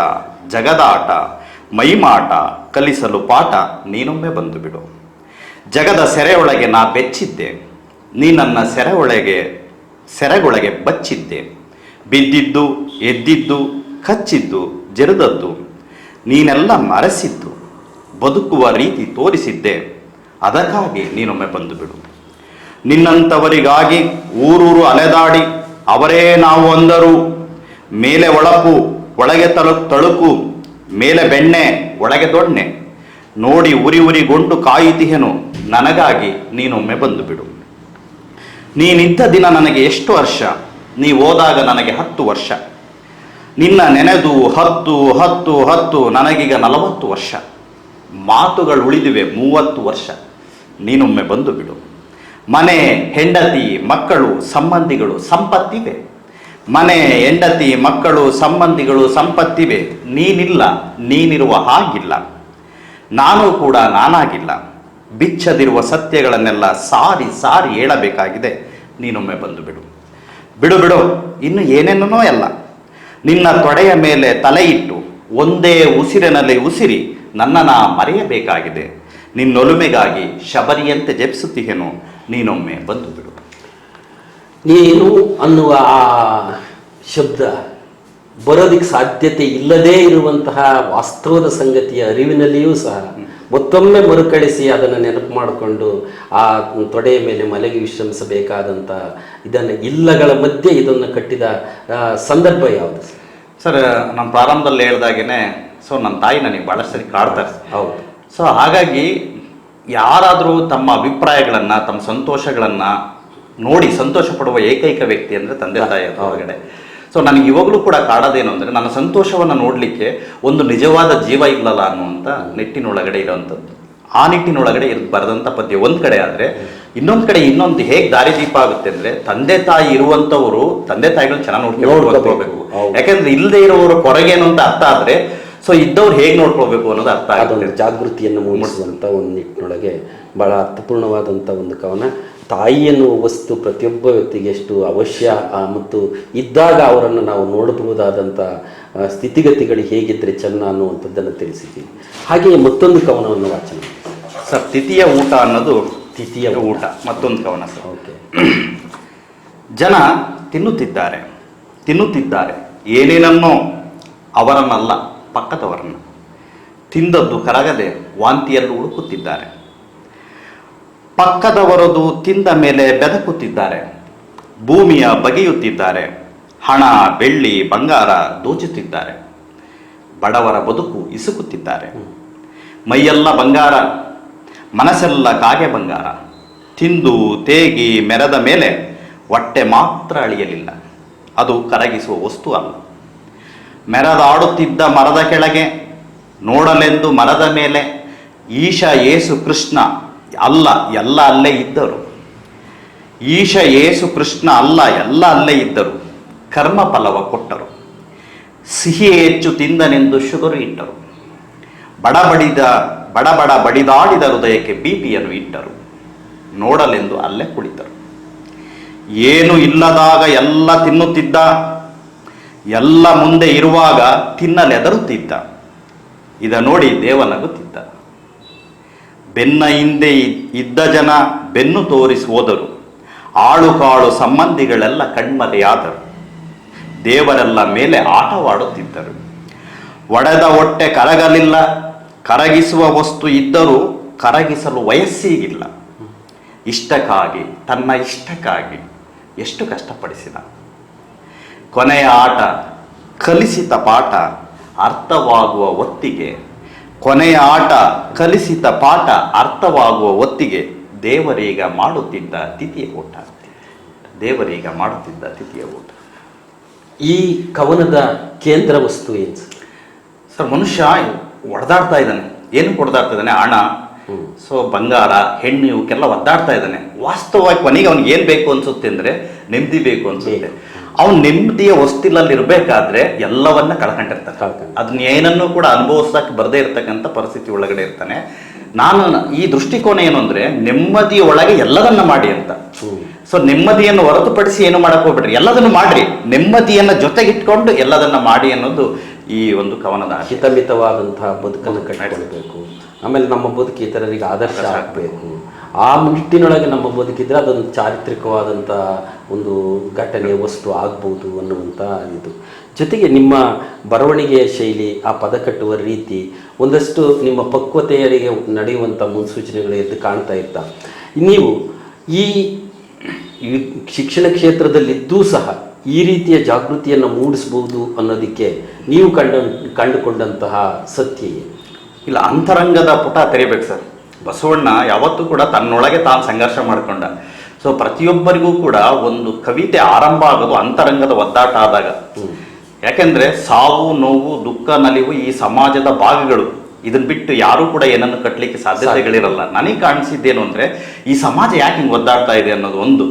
ಜಗದಾಟ ಮೈಮಾಟ, ಕಲಿಸಲು ಪಾಠ, ನೀನೊಮ್ಮೆ ಬಂದು ಬಿಡು. ಜಗದ ಸೆರೆಯೊಳಗೆ ನಾ ಬೆಚ್ಚಿದ್ದೆ, ನೀ ನನ್ನ ಸೆರೆಗೊಳಗೆ ಬಚ್ಚಿದ್ದೆ, ಬಿದ್ದಿದ್ದು ಎದ್ದಿದ್ದು ಕಚ್ಚಿದ್ದು ಜರಿದದ್ದು ನೀನೆಲ್ಲ ಮರೆಸಿದ್ದು, ಬದುಕುವ ರೀತಿ ತೋರಿಸಿದ್ದೆ, ಅದಕ್ಕಾಗಿ ನೀನೊಮ್ಮೆ ಬಂದು ಬಿಡು. ನಿನ್ನಂಥವರಿಗಾಗಿ ಊರೂರು ಅಲೆದಾಡಿ ಅವರೇ ನಾವು ಅಂದರು, ಮೇಲೆ ಒಳಪು ಒಳಗೆ ತಳುಕು, ಮೇಲೆ ಬೆಣ್ಣೆ ಒಳಗೆ ದೊಣ್ಣೆ, ನೋಡಿ ಉರಿ ಉರಿಗೊಂಡು ಕಾಯುತ್ತಿಹೆನು, ನನಗಾಗಿ ನೀನೊಮ್ಮೆ ಬಂದು ಬಿಡು. ನೀನಿದ್ದ ದಿನ ನನಗೆ ಎಷ್ಟು ವರ್ಷ, ನೀ ಹೋದಾಗ ನನಗೆ 10 ವರ್ಷ, ನಿನ್ನ ನೆನೆದು 10 ನನಗೀಗ 40 ವರ್ಷ, ಮಾತುಗಳು ಉಳಿದಿವೆ 30 ವರ್ಷ, ನೀನೊಮ್ಮೆ ಬಂದು ಬಿಡು. ಮನೆ ಹೆಂಡತಿ ಮಕ್ಕಳು ಸಂಬಂಧಿಗಳು ಸಂಪತ್ತಿವೆ, ಮನೆ ಹೆಂಡತಿ ಮಕ್ಕಳು ಸಂಬಂಧಿಗಳು ಸಂಪತ್ತಿವೆ, ನೀನಿಲ್ಲ ನೀನಿರುವ ಹಾಗಿಲ್ಲ, ನಾನು ಕೂಡ ನಾನಾಗಿಲ್ಲ, ಬಿಚ್ಚದಿರುವ ಸತ್ಯಗಳನ್ನೆಲ್ಲ ಸಾರಿ ಸಾರಿ ಹೇಳಬೇಕಾಗಿದೆ, ನೀನೊಮ್ಮೆ ಬಂದು ಬಿಡು. ಬಿಡು ಬಿಡು ಇನ್ನು ಏನೇನೋ ಎಲ್ಲ, ನಿನ್ನ ತೊಡೆಯ ಮೇಲೆ ತಲೆ ಇಟ್ಟು ಒಂದೇ ಉಸಿರಿನಲ್ಲಿ ಉಸಿರಿ ನನ್ನನ್ನ ಮರೆಯಬೇಕಾಗಿದೆ, ನಿನ್ನೊಲುಮೆಗಾಗಿ ಶಬರಿಯಂತೆ ಜಪಿಸುತ್ತೀಯೇನು, ನೀನೊಮ್ಮೆ ಬಂದು ಬಿಡು. ನೀನು ಅನ್ನುವ ಆ ಶಬ್ದ ಬರೋದಕ್ಕೆ ಸಾಧ್ಯತೆ ಇಲ್ಲದೇ ಇರುವಂತಹ ವಾಸ್ತವದ ಸಂಗತಿಯ ಅರಿವಿನಲ್ಲಿಯೂ ಸಹ ಮತ್ತೊಮ್ಮೆ ಮರುಕಳಿಸಿ ಅದನ್ನು ನೆನಪು ಮಾಡಿಕೊಂಡು ಆ ತೊಡೆಯ ಮೇಲೆ ಮಲಗಿ ವಿಶ್ರಮಿಸಬೇಕಾದಂಥ ಇದನ್ನು ಇಲ್ಲಗಳ ಮಧ್ಯೆ ಇದನ್ನು ಕಟ್ಟಿದ ಸಂದರ್ಭ ಯಾವುದು ಸರ್? ನಮ್ಮ ಪ್ರಾರಂಭದಲ್ಲಿ ಹೇಳ್ದಾಗೇನೆ ಸೊ ನನ್ನ ತಾಯಿ ನನಗೆ ಭಾಳ ಸರಿ ಕಾಡ್ತಾರೆ. ಹೌದು. ಸೊ ಹಾಗಾಗಿ ಯಾರಾದರೂ ತಮ್ಮ ಅಭಿಪ್ರಾಯಗಳನ್ನು, ತಮ್ಮ ಸಂತೋಷಗಳನ್ನು ನೋಡಿ ಸಂತೋಷ ಪಡುವ ಏಕೈಕ ವ್ಯಕ್ತಿ ಅಂದರೆ ತಂದೆ ತಾಯಿ ಹೊರಗಡೆ. ಸೊ ನನಗೆ ಇವಾಗಲೂ ಕೂಡ ಕಾಡೋದೇನು ಅಂದರೆ ನನ್ನ ಸಂತೋಷವನ್ನು ನೋಡಲಿಕ್ಕೆ ಒಂದು ನಿಜವಾದ ಜೀವ ಇಲ್ಲಲ್ಲ ಅನ್ನುವಂಥ ನಿಟ್ಟಿನೊಳಗಡೆ ಇರೋವಂಥದ್ದು. ಆ ನಿಟ್ಟಿನೊಳಗಡೆ ಬರೆದಂಥ ಪದ್ಯ ಒಂದು ಕಡೆ ಆದರೆ, ಇನ್ನೊಂದು ಕಡೆ ಇನ್ನೊಂದು ಹೇಗೆ ದಾರಿದೀಪ ಆಗುತ್ತೆ ಅಂದರೆ, ತಂದೆ ತಾಯಿ ಇರುವಂಥವರು ತಂದೆ ತಾಯಿಗಳನ್ನ ಚೆನ್ನಾಗಿ ನೋಡ್ಕೋಬೇಕು. ಯಾಕೆಂದ್ರೆ ಇಲ್ಲದೆ ಇರೋರು ಕೊರಗೇನು ಅಂತ ಅರ್ಥ ಆದರೆ, ಸೊ ಇದ್ದವ್ರು ಹೇಗೆ ನೋಡ್ಕೊಳ್ಬೇಕು ಅನ್ನೋದು ಅರ್ಥ ಆಗುತ್ತೆ. ಜಾಗೃತಿಯನ್ನು ಮೂಡಿಸುವಂಥ ಒಂದು ನಿಟ್ಟಿನೊಳಗೆ ಬಹಳ ಅರ್ಥಪೂರ್ಣವಾದಂಥ ಒಂದು ಕವನ. ತಾಯಿ ಎನ್ನುವ ವಸ್ತು ಪ್ರತಿಯೊಬ್ಬ ವ್ಯಕ್ತಿಗೆ ಎಷ್ಟು ಅವಶ್ಯ ಮತ್ತು ಇದ್ದಾಗ ಅವರನ್ನು ನಾವು ನೋಡಬಹುದಾದಂಥ ಸ್ಥಿತಿಗತಿಗಳು ಹೇಗಿದ್ದರೆ ಚೆನ್ನ ಅನ್ನುವಂಥದ್ದನ್ನು ತಿಳಿಸಿದ್ದೀವಿ. ಹಾಗೆಯೇ ಮತ್ತೊಂದು ಕವನವನ್ನು ವಾಚನ ಸರ್, ತಿಥಿಯ ಊಟ ಅನ್ನೋದು ತಿಥಿಯ ಊಟ ಮತ್ತೊಂದು ಕವನ ಸರ್. ಓಕೆ. ಜನ ತಿನ್ನುತ್ತಿದ್ದಾರೆ ಏನೇನನ್ನೋ, ಅವರನ್ನಲ್ಲ ಪಕ್ಕದವರನ್ನು. ತಿಂದದ್ದು ಕರಗದೆ ವಾಂತಿಯಲ್ಲಿ ಹುಡುಕುತ್ತಿದ್ದಾರೆ. ಪಕ್ಕದವರದು ತಿಂದ ಮೇಲೆ ಬೆದಕುತ್ತಿದ್ದಾರೆ. ಭೂಮಿಯ ಬಗೆಯುತ್ತಿದ್ದಾರೆ. ಹಣ ಬೆಳ್ಳಿ ಬಂಗಾರ ದೋಚುತ್ತಿದ್ದಾರೆ. ಬಡವರ ಬದುಕು ಇಸುಕುತ್ತಿದ್ದಾರೆ. ಮೈಯೆಲ್ಲ ಬಂಗಾರ, ಮನಸ್ಸೆಲ್ಲ ಕಾಗೆ ಬಂಗಾರ. ತಿಂದು ತೇಗಿ ಮೆರೆದ ಮೇಲೆ ಹೊಟ್ಟೆ ಮಾತ್ರ ಅಳಿಯಲಿಲ್ಲ. ಅದು ಕರಗಿಸುವ ವಸ್ತು ಅಲ್ಲ. ಮೆರೆದಾಡುತ್ತಿದ್ದ ಮರದ ಕೆಳಗೆ ನೋಡಲೆಂದು ಮರದ ಮೇಲೆ ಈಶ ಯೇಸು ಕೃಷ್ಣ ಅಲ್ಲ ಎಲ್ಲ ಅಲ್ಲೇ ಇದ್ದರು. ಈಶ ಯೇಸು ಕೃಷ್ಣ ಅಲ್ಲ ಎಲ್ಲ ಅಲ್ಲೇ ಇದ್ದರು. ಕರ್ಮ ಫಲವ ಕೊಟ್ಟರು. ಸಿಹಿ ಹೆಚ್ಚು ತಿಂದನೆಂದು ಶುಗರು ಇಟ್ಟರು. ಬಡ ಬಡಿದಾಡಿದ ಹೃದಯಕ್ಕೆ ಬಿಪಿಯನ್ನು ಇಟ್ಟರು. ನೋಡಲೆಂದು ಅಲ್ಲೇ ಕುಳಿತರು. ಏನು ಇಲ್ಲದಾಗ ಎಲ್ಲ ತಿನ್ನುತ್ತಿದ್ದ, ಎಲ್ಲ ಮುಂದೆ ಇರುವಾಗ ತಿನ್ನಲೆದರುತ್ತಿದ್ದ. ಇದ ನೋಡಿ ದೇವ ನಗುತ್ತಿದ್ದ. ಬೆನ್ನ ಹಿಂದೆ ಇದ್ದ ಜನ ಬೆನ್ನು ತೋರಿಸಿ ಹೋದರು. ಆಳು ಕಾಳು ಸಂಬಂಧಿಗಳೆಲ್ಲ ಕಣ್ಮರೆಯಾದರು. ದೇವರೆಲ್ಲ ಮೇಲೆ ಆಟವಾಡುತ್ತಿದ್ದರು. ಒಡೆದ ಹೊಟ್ಟೆ ಕರಗಲಿಲ್ಲ. ಕರಗಿಸುವ ವಸ್ತು ಇದ್ದರೂ ಕರಗಿಸಲು ವಯಸ್ಸಿಗಿಲ್ಲ. ಇಷ್ಟಕ್ಕಾಗಿ ತನ್ನ ಇಷ್ಟಕ್ಕಾಗಿ ಎಷ್ಟು ಕಷ್ಟಪಡಿಸಿದ. ಕೊನೆಯ ಆಟ ಕಲಿಸಿದ ಪಾಠ ಅರ್ಥವಾಗುವ ಹೊತ್ತಿಗೆ, ಕೊನೆಯ ಆಟ ಕಲಿಸಿದ ಪಾಠ ಅರ್ಥವಾಗುವ ಹೊತ್ತಿಗೆ ದೇವರೀಗ ಮಾಡುತ್ತಿದ್ದ ತಿಥಿಯ ಊಟ. ದೇವರೀಗ ಮಾಡುತ್ತಿದ್ದ ತಿಥಿಯ ಊಟ. ಈ ಕವನದ ಕೇಂದ್ರ ವಸ್ತು ಏನು ಸರ್? ಮನುಷ್ಯ ಒಡೆದಾಡ್ತಾ ಇದ್ದಾನೆ. ಏನು ಹೊಡೆದಾಡ್ತಾ ಇದ್ದಾನೆ? ಹಣ, ಸೊ ಬಂಗಾರ, ಹೆಣ್ಣು, ಇವಕ್ಕೆಲ್ಲ ಒದ್ದಾಡ್ತಾ ಇದ್ದಾನೆ. ವಾಸ್ತವವಾಗಿ ಕೊನೆಗೆ ಅವ್ನಿಗೆ ಏನು ಬೇಕು ಅನ್ಸುತ್ತೆ ಅಂದರೆ ನೆಮ್ಮದಿ ಬೇಕು ಅನ್ಸುತ್ತೆ. ಅವ್ನು ನೆಮ್ಮದಿಯ ಹೊಸ್ತಿಲಲ್ಲಿ ಇರಬೇಕಾದ್ರೆ ಎಲ್ಲವನ್ನ ಕಳ್ಕೊಂಡಿರ್ತಾನೆ. ಅದನ್ನ ಏನನ್ನೂ ಕೂಡ ಅನುಭವಿಸಕ್ಕೆ ಬರದೇ ಇರ್ತಕ್ಕಂಥ ಪರಿಸ್ಥಿತಿ ಒಳಗಡೆ ಇರ್ತಾನೆ. ನಾನು ಈ ದೃಷ್ಟಿಕೋನ ಏನು ಅಂದ್ರೆ ನೆಮ್ಮದಿಯ ಒಳಗೆ ಎಲ್ಲದನ್ನ ಮಾಡಿ ಅಂತ. ಸೊ ನೆಮ್ಮದಿಯನ್ನು ಹೊರತುಪಡಿಸಿ ಏನು ಮಾಡಕ್ ಹೋಗ್ಬಿಡ್ರಿ, ಎಲ್ಲದನ್ನು ಮಾಡ್ರಿ, ನೆಮ್ಮದಿಯನ್ನ ಜೊತೆಗಿಟ್ಕೊಂಡು ಎಲ್ಲದನ್ನ ಮಾಡಿ ಅನ್ನೋದು ಈ ಒಂದು ಕವನದ ಹಿತಮಿತವಾದಂತಹ ಬದುಕನ್ನು ಕಟ್ಟಿಕೊಳ್ಬೇಕು. ಆಮೇಲೆ ನಮ್ಮ ಬದುಕು ಇತರರಿಗೆ ಆದರ್ಶ ಆಗಬೇಕು. ಆ ನಿಟ್ಟಿನೊಳಗೆ ನಮ್ಮ ಬದುಕಿದ್ರೆ ಅದೊಂದು ಚಾರಿತ್ರಿಕವಾದಂಥ ಒಂದು ಘಟನೆ ವಸ್ತು ಆಗ್ಬೋದು ಅನ್ನುವಂಥ ಇದು. ಜೊತೆಗೆ ನಿಮ್ಮ ಬರವಣಿಗೆಯ ಶೈಲಿ, ಆ ಪದ ಕಟ್ಟುವ ರೀತಿ, ಒಂದಷ್ಟು ನಿಮ್ಮ ಪಕ್ವತೆಯರಿಗೆ ನಡೆಯುವಂಥ ಮುನ್ಸೂಚನೆಗಳು ಎದ್ದು ಕಾಣ್ತಾ ಇರ್ತಾವೆ. ನೀವು ಈ ಶಿಕ್ಷಣ ಕ್ಷೇತ್ರದಲ್ಲಿದ್ದೂ ಸಹ ಈ ರೀತಿಯ ಜಾಗೃತಿಯನ್ನು ಮೂಡಿಸ್ಬೋದು ಅನ್ನೋದಕ್ಕೆ ನೀವು ಕಂಡುಕೊಂಡಂತಹ ಸತ್ಯ ಇಲ್ಲ. ಅಂತರಂಗದ ಪುಟ ತೆರಿಬೇಕು ಸರ್. ಬಸವಣ್ಣ ಯಾವತ್ತೂ ಕೂಡ ತನ್ನೊಳಗೆ ತಾನು ಸಂಘರ್ಷ ಮಾಡಿಕೊಂಡ. ಸೊ ಪ್ರತಿಯೊಬ್ಬರಿಗೂ ಕೂಡ ಒಂದು ಕವಿತೆ ಆರಂಭ ಆಗೋದು ಅಂತರಂಗದ ಒದ್ದಾಟ ಆದಾಗ. ಯಾಕೆಂದ್ರೆ ಸಾವು, ನೋವು, ದುಃಖ, ನಲಿವು ಈ ಸಮಾಜದ ಭಾಗಗಳು. ಇದನ್ನ ಬಿಟ್ಟು ಯಾರೂ ಕೂಡ ಏನನ್ನು ಕಟ್ಟಲಿಕ್ಕೆ ಸಾಧ್ಯತೆಗಳಿರಲ್ಲ. ನನಗೆ ಕಾಣಿಸಿದ್ದೇನು ಅಂದ್ರೆ ಈ ಸಮಾಜ ಯಾಕೆ ಹಿಂಗೆ ಒದ್ದಾಡ್ತಾ ಇದೆ ಅನ್ನೋದು ಒಂದು.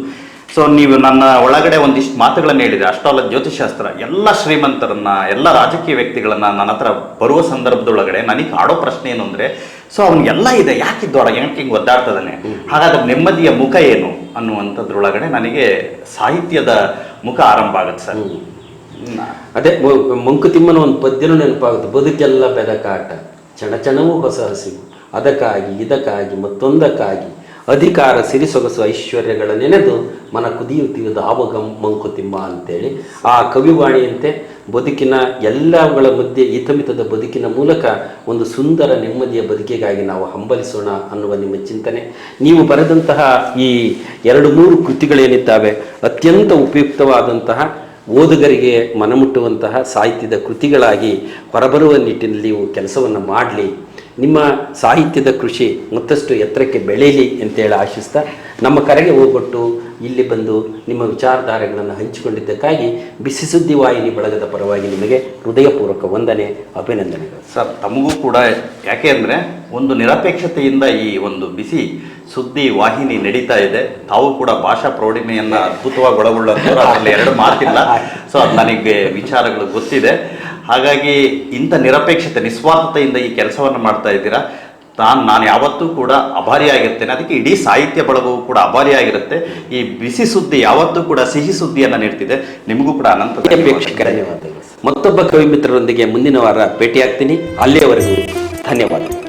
ಸೊ ನೀವು ನನ್ನ ಒಳಗಡೆ ಒಂದಿಷ್ಟು ಮಾತುಗಳನ್ನು ಹೇಳಿದ್ರೆ, ಅಷ್ಟಲ್ಲ ಜ್ಯೋತಿಷಾಸ್ತ್ರ, ಎಲ್ಲ ಶ್ರೀಮಂತರನ್ನ, ಎಲ್ಲ ರಾಜಕೀಯ ವ್ಯಕ್ತಿಗಳನ್ನ ನನ್ನ ಹತ್ರ ಬರುವ ಸಂದರ್ಭದೊಳಗಡೆ ನನಗೆ ಆಡೋ ಪ್ರಶ್ನೆ ಏನು ಅಂದ್ರೆ, ಸೊ ಅವನಿಗೆಲ್ಲ ಇದೆ, ಯಾಕಿದ್ದೊಳಗೆ ಹಿಂಗೆ ಒದ್ದಾಡ್ತದಾನೆ, ಹಾಗಾದ್ರೆ ನೆಮ್ಮದಿಯ ಮುಖ ಏನು ಅನ್ನುವಂಥದ್ರೊಳಗಡೆ ನನಗೆ ಸಾಹಿತ್ಯದ ಮುಖ ಆರಂಭ ಆಗುತ್ತೆ ಸರ್. ಅದೇ ಮಂಕುತಿಮ್ಮನ ಒಂದು ಪದ್ಯನೂ ನೆನಪಾಗುತ್ತೆ. ಬದುಕೆಲ್ಲ ಬೆದಕಾಟ, ಚಣಚಣವೂ ಹೊಸ ಹಸಿವು, ಅದಕ್ಕಾಗಿ ಇದಕ್ಕಾಗಿ ಮತ್ತೊಂದಕ್ಕಾಗಿ ಅಧಿಕಾರ ಸಿರಿ ಸೊಗಸು ಐಶ್ವರ್ಯಗಳ ನೆನೆದು ಮನ ಕುದಿಯುತ್ತಿರುವುದು ಆವಾಗ ಮಂಕುತಿಮ್ಮ ಅಂತೇಳಿ ಆ ಕವಿವಾಣಿಯಂತೆ ಬದುಕಿನ ಎಲ್ಲವುಗಳ ಮಧ್ಯೆ ಹಿತಮಿತದ ಬದುಕಿನ ಮೂಲಕ ಒಂದು ಸುಂದರ ನೆಮ್ಮದಿಯ ಬದುಕಿಗಾಗಿ ನಾವು ಹಂಬಲಿಸೋಣ ಅನ್ನುವ ನಿಮ್ಮ ಚಿಂತನೆ. ನೀವು ಬರೆದಂತಹ ಈ 2-3 ಕೃತಿಗಳೇನಿದ್ದಾವೆ ಅತ್ಯಂತ ಉಪಯುಕ್ತವಾದಂತಹ ಓದುಗರಿಗೆ ಮನಮುಟ್ಟುವಂತಹ ಸಾಹಿತ್ಯದ ಕೃತಿಗಳಾಗಿ ಹೊರಬರುವ ನಿಟ್ಟಿನಲ್ಲಿ ನೀವು ಕೆಲಸವನ್ನು ಮಾಡಲಿ. ನಿಮ್ಮ ಸಾಹಿತ್ಯದ ಕೃಷಿ ಮತ್ತಷ್ಟು ಎತ್ತರಕ್ಕೆ ಬೆಳೀಲಿ ಅಂತೇಳಿ ಆಶಿಸ್ತಾ ನಮ್ಮ ಕರೆಗೆ ಹೋಗೊಟ್ಟು ಇಲ್ಲಿ ಬಂದು ನಿಮ್ಮ ವಿಚಾರಧಾರೆಗಳನ್ನು ಹಂಚಿಕೊಂಡಿದ್ದಕ್ಕಾಗಿ ಬಿಸಿ ಸುದ್ದಿ ವಾಹಿನಿ ಬಳಗದ ಪರವಾಗಿ ನಿಮಗೆ ಹೃದಯಪೂರ್ವಕ ವಂದನೆ, ಅಭಿನಂದನೆಗಳು. ಸರ್, ತಮಗೂ ಕೂಡ. ಯಾಕೆ ಅಂದರೆ ಒಂದು ನಿರಪೇಕ್ಷತೆಯಿಂದ ಈ ಒಂದು ಬಿಸಿ ಸುದ್ದಿ ವಾಹಿನಿ ನಡೀತಾ ಇದೆ. ತಾವು ಕೂಡ ಭಾಷಾ ಪ್ರೌಢಿಮೆಯನ್ನು ಅದ್ಭುತವಾಗಿ ಒಳಗೊಳ್ಳೋದು, ಅದರಲ್ಲಿ 2 ಮಾತಿಲ್ಲ. ಸೊ ಅದು ನನಗೆ ವಿಚಾರಗಳು ಗೊತ್ತಿದೆ. ಹಾಗಾಗಿ ಇಂಥ ನಿರಪೇಕ್ಷತೆ, ನಿಸ್ವಾರ್ಥತೆಯಿಂದ ಈ ಕೆಲಸವನ್ನು ಮಾಡ್ತಾ ಇದ್ದೀರಾ. ನಾನು ಯಾವತ್ತೂ ಕೂಡ ಅಭಾರಿಯಾಗಿರ್ತೇನೆ. ಅದಕ್ಕೆ ಇಡೀ ಸಾಹಿತ್ಯ ಬಳಗವು ಕೂಡ ಅಭಾರಿಯಾಗಿರುತ್ತೆ. ಈ ಬಿಸಿ ಸುದ್ದಿ ಯಾವತ್ತೂ ಕೂಡ ಸಿಹಿ ಸುದ್ದಿಯನ್ನು ನೀಡ್ತಿದೆ. ನಿಮಗೂ ಕೂಡ ಅನಂತ ಧನ್ಯವಾದಗಳು. ಮತ್ತೊಬ್ಬ ಕವಿ ಮಿತ್ರರೊಂದಿಗೆ ಮುಂದಿನ ವಾರ ಭೇಟಿಯಾಗ್ತೀನಿ. ಅಲ್ಲಿಯವರೆಗೂ ಧನ್ಯವಾದಗಳು.